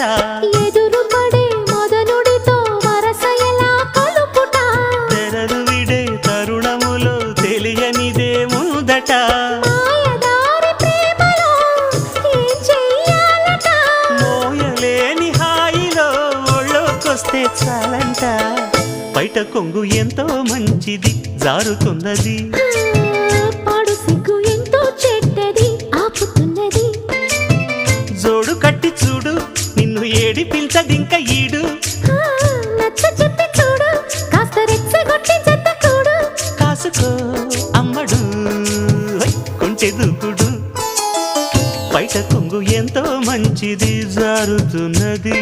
ముచ్చట ఎదురు పడే మదనుడితో వరస ఎలా కలుపుట తెరలు విడే తరుణములో తెలియనిదే ముందట మాయదారి ప్రేమలో ఏం చెయ్యాలట మోయలేని హాయిలో ఒళ్ళోకొస్తే చాలంట బయట కొంగు ఎంతో మంచిది జారుతున్నది పాడు సిగ్గు ఎంతో చెడ్డది ఆపుతున్నది జోడు కట్టి చూడు నిన్ను ఏడిపించడింక ఈడు నచ్చ చెప్పి చూడు కాస్త రెచ్చగొట్టి జత కూడు కాసుకో అమ్మడు కొంచె దూకుడు బయట కొంగు ఎంతో మంచిది జారుతున్నది